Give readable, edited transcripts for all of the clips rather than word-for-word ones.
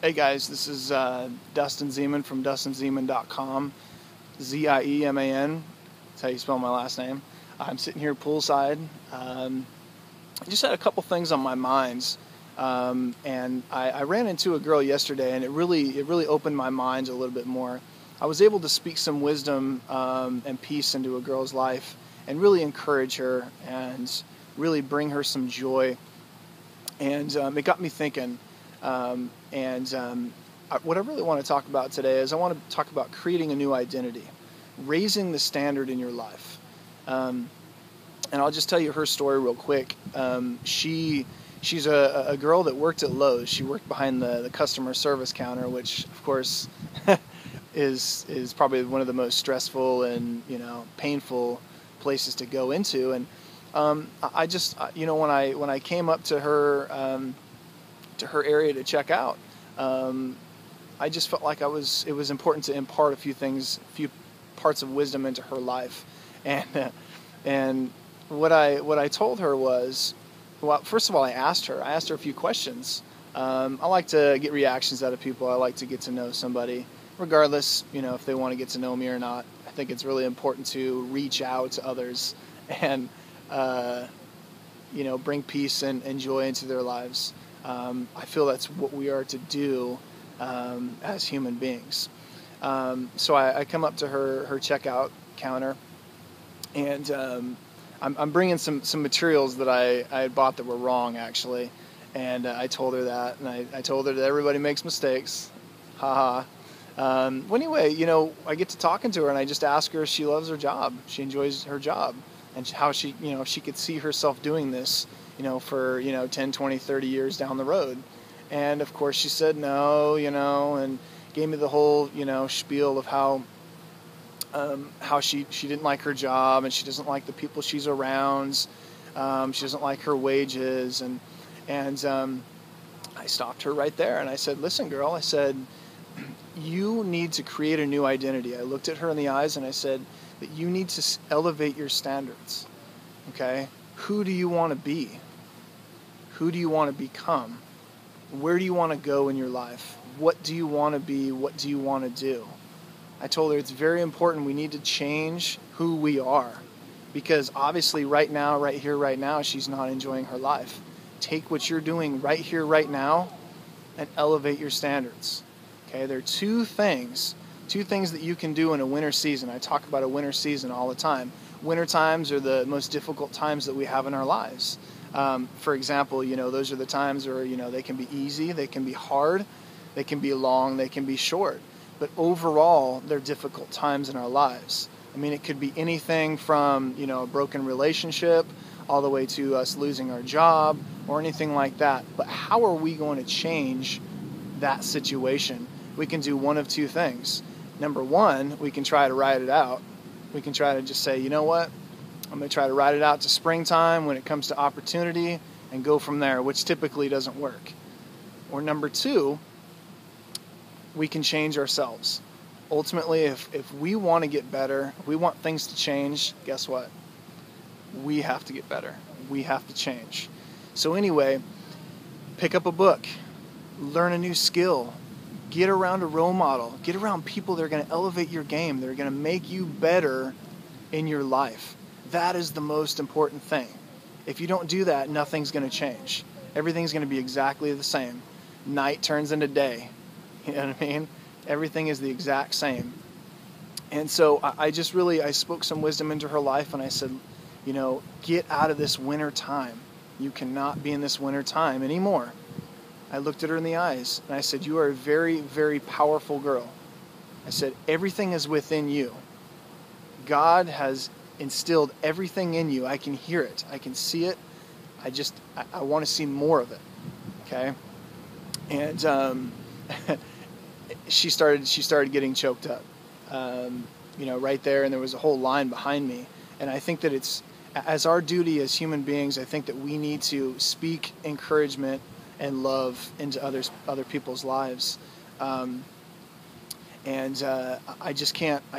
Hey guys, this is Dustin Zeman from dustinzeman.com. Z-I-E-M-A-N. That's how you spell my last name. I'm sitting here poolside. I just had a couple things on my mind, and I ran into a girl yesterday, and it really opened my mind a little bit more. I was able to speak some wisdom and peace into a girl's life, and really encourage her, and really bring her some joy. And it got me thinking. What I really want to talk about today is I want to talk about creating a new identity, raising the standard in your life. And I'll just tell you her story real quick. She's a girl that worked at Lowe's. She worked behind the customer service counter, which of course is probably one of the most stressful and painful places to go into. And I just when I came up to her area to check out, I just felt like it was important to impart a few parts of wisdom into her life. And what I told her was, well, first of all, I asked her a few questions. I like to get reactions out of people. I like to get to know somebody, regardless, if they want to get to know me or not. I think it's really important to reach out to others and bring peace and joy into their lives. I feel that's what we are to do as human beings. So I come up to her checkout counter, and I'm bringing some materials that I had bought that were wrong, actually. And I told her that, and I told her that everybody makes mistakes. Haha. Well, anyway, I get to talking to her, and I just ask her if she loves her job. She enjoys her job, and how she, if she could see herself doing this, for 10, 20, 30 years down the road. And of course she said no, and gave me the whole, spiel of how she didn't like her job, and she doesn't like the people she's around. She doesn't like her wages, and I stopped her right there, and I said, listen, girl, I said, you need to create a new identity. I looked at her in the eyes and I said that you need to elevate your standards. Okay? Who do you want to be? Who do you want to become? Where do you want to go in your life? What do you want to be? What do you want to do? I told her it's very important. We need to change who we are, because obviously right now, right here, right now, she's not enjoying her life. Take what you're doing right here, right now, and elevate your standards. Okay, there are two things that you can do in a winter season. I talk about a winter season all the time. Winter times are the most difficult times that we have in our lives. For example, those are the times where, they can be easy, they can be hard, they can be long, they can be short. But overall, they're difficult times in our lives. I mean, it could be anything from, a broken relationship all the way to us losing our job or anything like that. But how are we going to change that situation? We can do one of two things. Number one, we can try to ride it out. We can try to just say, you know what? I'm going to try to ride it out to springtime when it comes to opportunity and go from there, which typically doesn't work. Or number two, we can change ourselves. Ultimately, if we want to get better, if we want things to change, guess what? We have to get better. We have to change. So anyway, pick up a book, learn a new skill, get around a role model, get around people that are going to elevate your game, that are going to make you better in your life. That is the most important thing. If you don't do that, nothing's going to change. Everything's going to be exactly the same. Night turns into day. You know what I mean? Everything is the exact same. And so I spoke some wisdom into her life, and I said, get out of this winter time. You cannot be in this winter time anymore. I looked at her in the eyes, and I said, you are a very, very powerful girl. I said, everything is within you. God has instilled everything in you. I can hear it. I can see it. I want to see more of it. Okay? And she started getting choked up, right there, and there was a whole line behind me. And I think that it's, as our duty as human beings, I think that we need to speak encouragement and love into other people's lives. I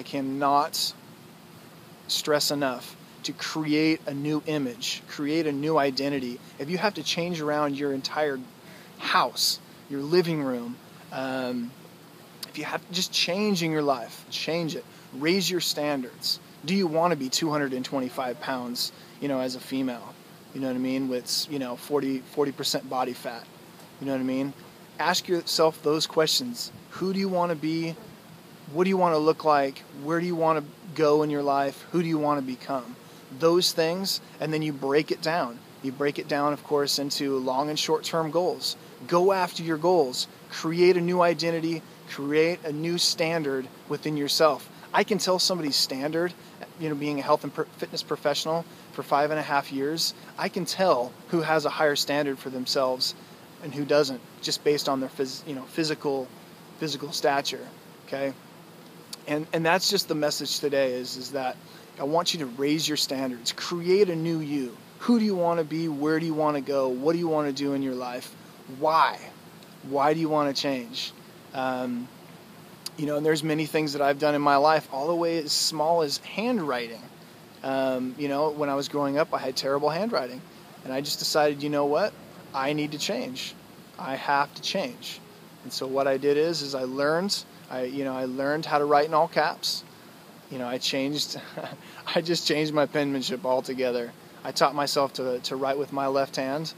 cannot stress enough to create a new image, create a new identity. If you have to change around your entire house, your living room, If you have just change in your life, change it. Raise your standards. Do you want to be 225 pounds, as a female? You know what I mean? With, 40% body fat. You know what I mean? Ask yourself those questions. Who do you want to be? What do you want to look like? Where do you want to go in your life? Who do you want to become? Those things, and then you break it down. You break it down, of course, into long and short-term goals. Go after your goals. Create a new identity. Create a new standard within yourself. I can tell somebody's standard, being a health and fitness professional for 5.5 years, I can tell who has a higher standard for themselves and who doesn't, just based on their physical stature. Okay, and that's just the message today. Is that I want you to raise your standards, create a new you. Who do you want to be? Where do you want to go? What do you want to do in your life? Why? Why do you want to change? And there's many things that I've done in my life, all the way as small as handwriting. When I was growing up, I had terrible handwriting, and I just decided, you know what? I need to change. I have to change. And so what I did is I learned how to write in all caps. I just changed my penmanship altogether. I taught myself to write with my left hand,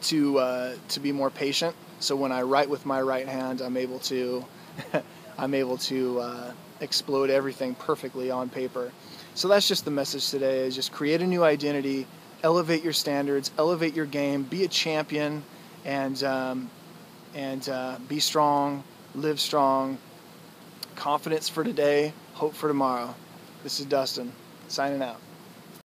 to be more patient. So when I write with my right hand, I'm able to explode everything perfectly on paper. So that's just the message today: is just create a new identity, elevate your standards, elevate your game, be a champion, and be strong, live strong. Confidence for today, hope for tomorrow. This is Dustin, signing out.